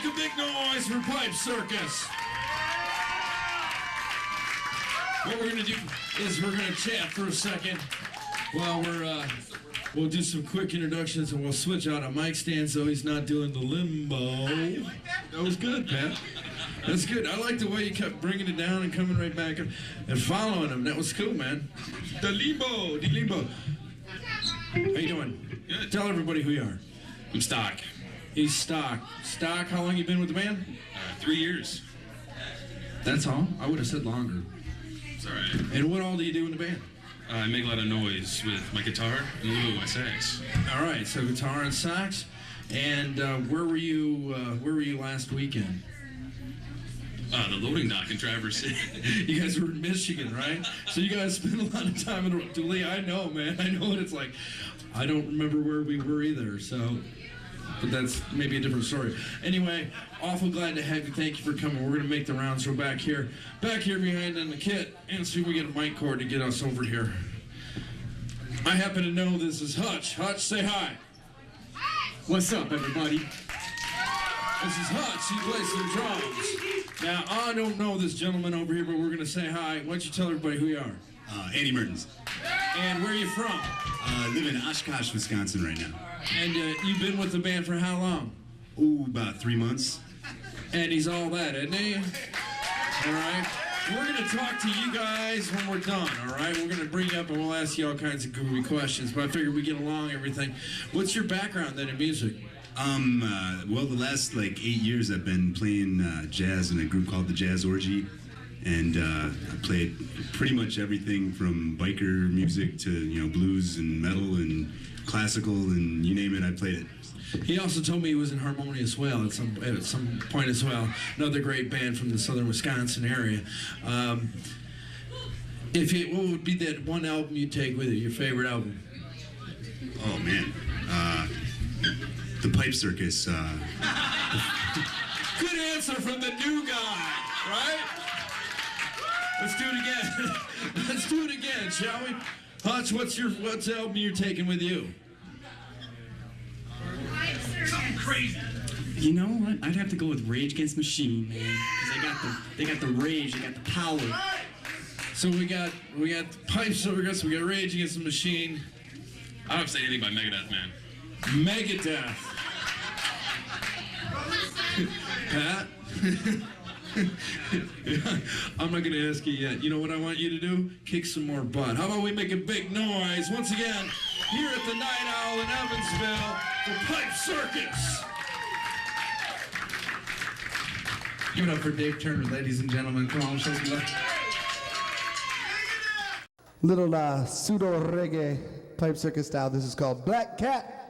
make a big noise for Pipe Circus. What we're going to do is we're going to chat for a second while we'll do some quick introductions, and we'll switch out a mic stand so he's not doing the limbo. That was good, Pat. That's good. I like the way you kept bringing it down and coming right back and following him. That was cool, man. The limbo. How you doing? Good. Tell everybody who you are. I'm Stock. He's Stock. Stock, how long you been with the band? 3 years. That's all? I would have said longer. It's all right. And what all do you do in the band? I make a lot of noise with my guitar and a little with my sax. All right, so guitar and sax. And where were you last weekend? The loading dock in Traverse City. You guys were in Michigan, right? So you guys spent a lot of time in Duluth. I know, man. I know what it's like. I don't remember where we were either, so... But that's maybe a different story. Anyway, awful glad to have you. Thank you for coming. We're going to make the rounds. We're back here behind in the kit, and see if we get a mic cord to get us over here. I happen to know this is Hutch. Hutch, say hi. What's up, everybody? This is Hutch. He plays some drums. Now, I don't know this gentleman over here, but we're going to say hi. Why don't you tell everybody who you are? Andy Mertens. And where are you from? Live in Oshkosh, Wisconsin right now. And you've been with the band for how long? Ooh, about 3 months. And he's all that, isn't he? All right. We're going to talk to you guys when we're done, all right? We're going to bring you up and we'll ask you all kinds of goofy questions, but I figured we get along everything. What's your background then in music? Well, the last 8 years I've been playing jazz in a group called the Jazz Orgy. And I played pretty much everything from biker music to, blues and metal and classical and you name it, I played it. He also told me he was in Harmonious Whale at some point as well. Another great band from the southern Wisconsin area. What would be that one album you'd take with you, your favorite album? Oh, man. The Pipe Circus. Good answer from the new guy, right? Let's do it again. Let's do it again, shall we? Hutch, what's the album you're taking with you? Something crazy. You know what? I'd have to go with Rage Against the Machine, man. Because they got the rage, they got the power. So we got Pipe Circus, we got Rage Against the Machine. I don't say anything by Megadeth, man. Megadeth. Pat? I'm not going to ask you yet. You know what I want you to do? Kick some more butt. How about we make a big noise once again here at the Night Owl in Evansville, the Pipe Circus. Give it up for Dave Turner, ladies and gentlemen. Come on, show some love. Little pseudo reggae Pipe Circus style. This is called Black Cat.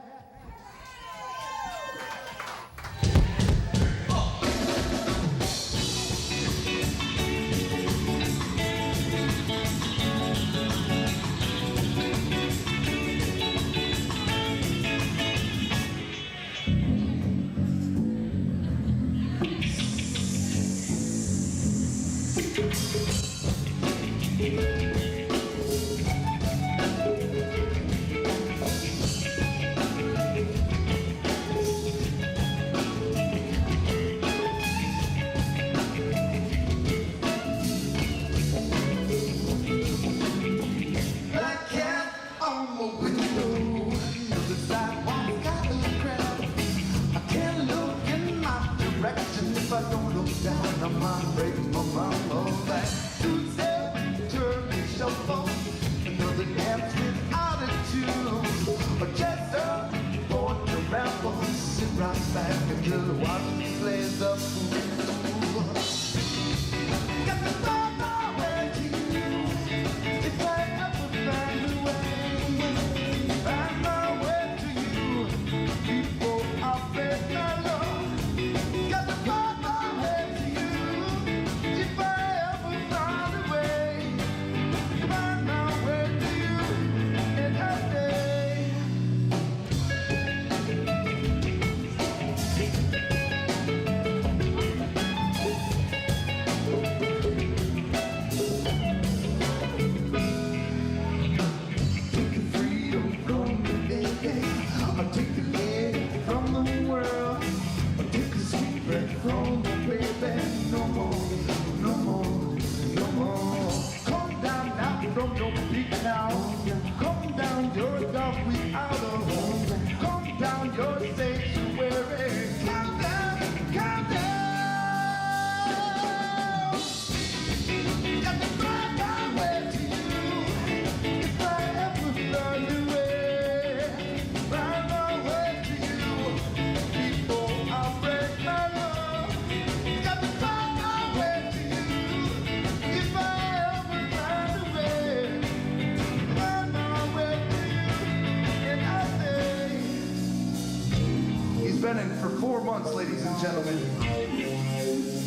4 months, ladies and gentlemen.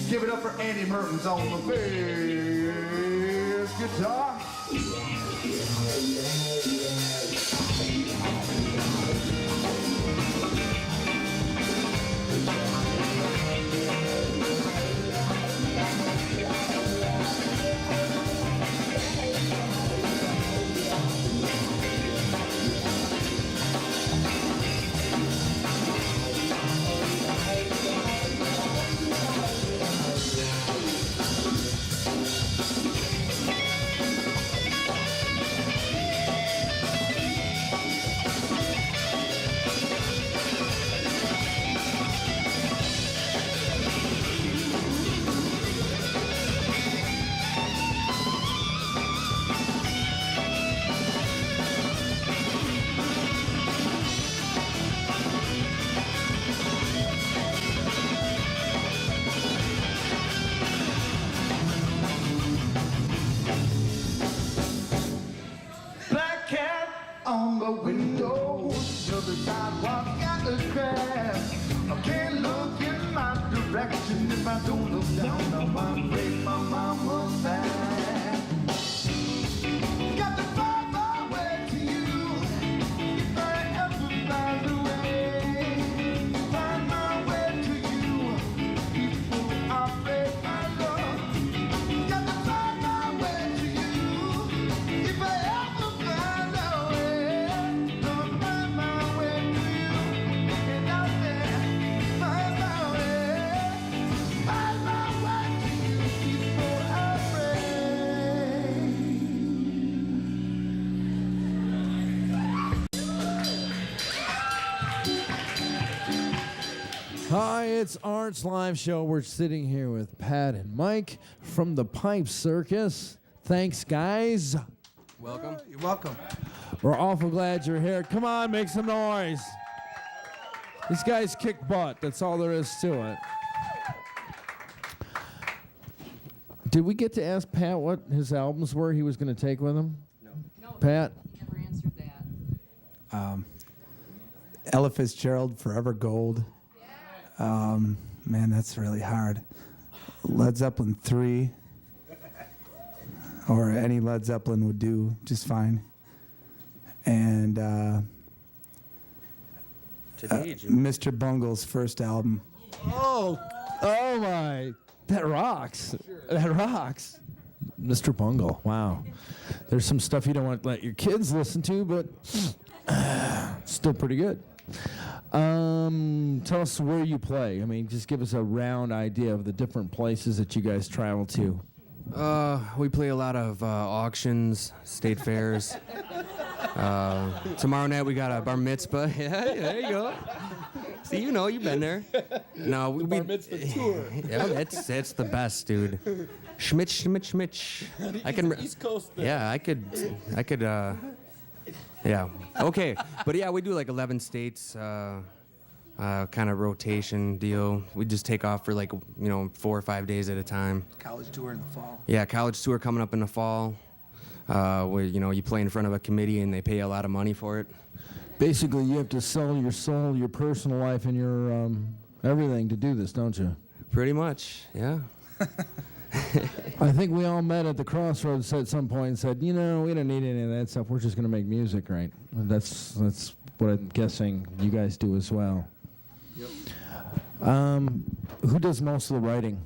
Give it up for Andy Mertens on the bass guitar. On the window, the sidewalk got the crash. I can't look in my direction if I don't look down on my face. My mama's back. Got to find my way to you. If I ever find a way, find my way to you. Before I break my love. Got to find my way to you. If I ever find a way. Hi, it's Art's live show. We're sitting here with Pat and Mike from the Pipe Circus. Thanks, guys. Welcome. You're welcome. We're awful glad you're here. Come on, make some noise. These guys kick butt. That's all there is to it. Did we get to ask Pat what his albums were he was going to take with him? No. Pat? He never answered that. Ella Fitzgerald, Forever Gold. Man, that's really hard. Led Zeppelin 3. Or any Led Zeppelin would do just fine. And Mr. Bungle's first album. Oh my. That rocks. That rocks. Mr. Bungle. Wow. There's some stuff you don't want to let your kids listen to, but still pretty good. Tell us where you play. I mean, just give us a round idea of the different places that you guys travel to. We play a lot of auctions, state fairs. Tomorrow night we got a bar mitzvah. Yeah, there you go. See, you know, you've been there. No, we bar mitzvah tour. Yeah, that's the best, dude. Schmitz. I can. East Coast. Yeah, I could. Yeah. Okay, but yeah, we do like 11 states. Kind of rotation deal. We just take off for 4 or 5 days at a time. College tour in the fall. Yeah, college tour coming up in the fall. Where you play in front of a committee and they pay a lot of money for it. Basically, you have to sell your soul, your personal life, and your everything to do this, don't you? Pretty much, yeah. I think we all met at the crossroads at some point and said, we don't need any of that stuff. We're just going to make music, right? That's what I'm guessing you guys do as well. Yep. Who does most of the writing?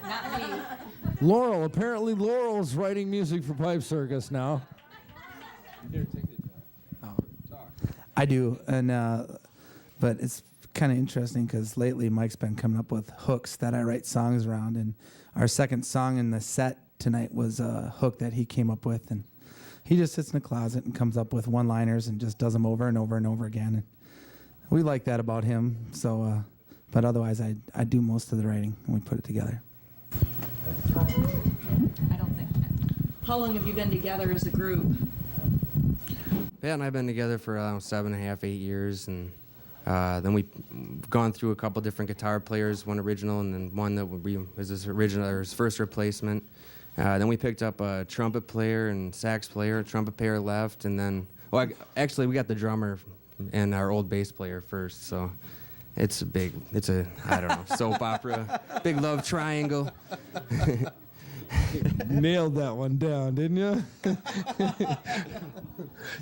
Not me. Laurel. Apparently Laurel's writing music for Pipe Circus now. I do, and but it's kind of interesting because lately Mike's been coming up with hooks that I write songs around, and our second song in the set tonight was a hook that he came up with, and he just sits in the closet and comes up with one-liners and just does them over and over and over again, and we like that about him. So, but otherwise, I do most of the writing and we put it together. I don't think. How long have you been together as a group? Pat and I've been together for 7.5, 8 years, and then we've gone through a couple different guitar players, one original and then one that was his first replacement. Then we picked up a trumpet player and sax player. A trumpet player left, and then, actually we got the drummer and our old bass player first. So it's a I don't know, soap opera, big love triangle. Nailed that one down, didn't you?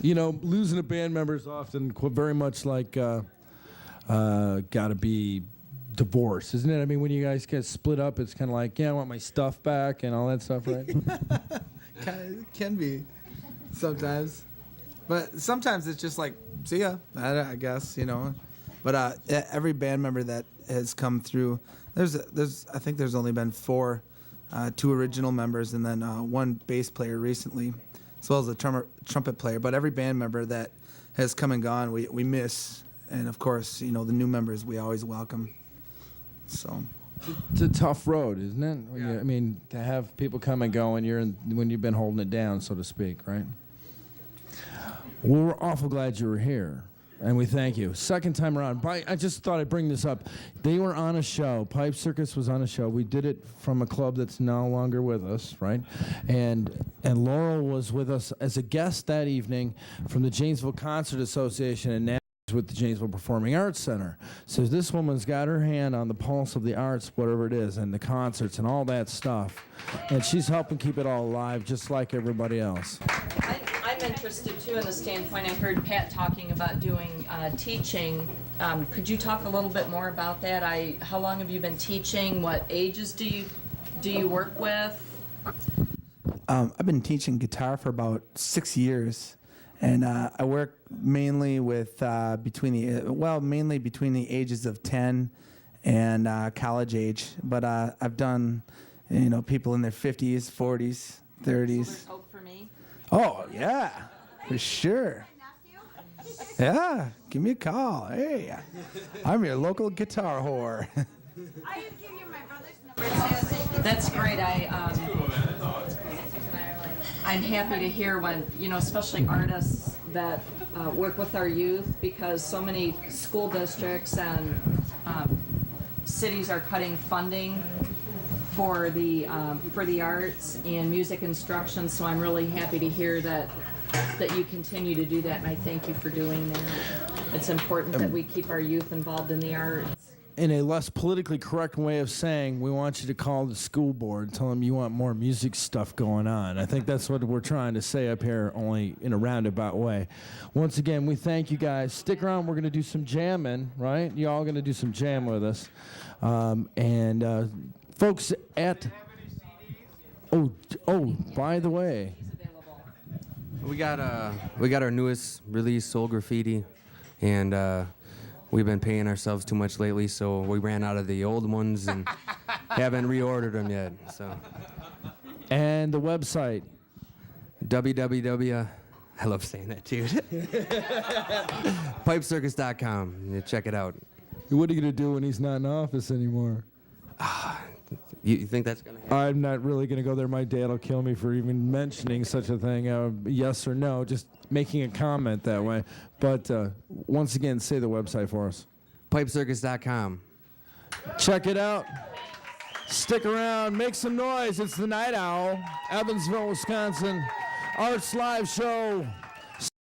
You know, losing a band member is often very much like gotta be divorce, isn't it? I mean, when you guys get split up, it's kind of like, yeah, I want my stuff back and all that stuff, right? It can be sometimes, but sometimes it's just like, see ya, I guess, you know. But every band member that has come through, I think there's only been 4, 2 original members and then 1 bass player recently, as well as a trumpet player. But every band member that has come and gone, we miss, and of course, you know, the new members we always welcome. So it's a tough road, isn't it? I mean, to have people come and go when you've been holding it down, so to speak, right? Well, we're awful glad you were here, and we thank you. Second time around. I just thought I'd bring this up. They were on a show. Pipe Circus was on a show. We did it from a club that's no longer with us, right? And Laurel was with us as a guest that evening from the Janesville Concert Association and now with the Janesville Performing Arts Center. So this woman's got her hand on the pulse of the arts, whatever it is, and the concerts and all that stuff. And she's helping keep it all alive, just like everybody else. I'm interested too in the standpoint. I heard Pat talking about doing teaching. Could you talk a little bit more about that? How long have you been teaching? What ages do you work with? I've been teaching guitar for about 6 years. And I work mainly with mainly between the ages of 10 and college age. But I've done, you know, people in their 50s, 40s, 30s. So there's hope for me? Oh, yeah, for sure. Yeah, give me a call. Hey, I'm your local guitar whore. I can give you my brother's number. That's great. I'm happy to hear when, you know, especially artists that work with our youth, because so many school districts and cities are cutting funding for the arts and music instruction. So I'm really happy to hear that you continue to do that, and I thank you for doing that. It's important that we keep our youth involved in the arts. In a less politically correct way of saying, we want you to call the school board and tell them you want more music stuff going on. I think that's what we're trying to say up here, only in a roundabout way. Once again, we thank you guys. Stick around. We're going to do some jamming, right? You all going to do some jam with us. Folks at... Oh, by the way... We got our newest release, Soul Graffiti, and we've been paying ourselves too much lately, so we ran out of the old ones and haven't reordered them yet. So. And the website? I love saying that, dude. Pipecircus.com. Check it out. What are you going to do when he's not in office anymore? You think that's going to happen? I'm not really going to go there. My dad will kill me for even mentioning such a thing. Yes or no, just making a comment that way. But once again, say the website for us. Pipecircus.com. Check it out. Stick around. Make some noise. It's the Night Owl, Evansville, Wisconsin. Arts Live Show.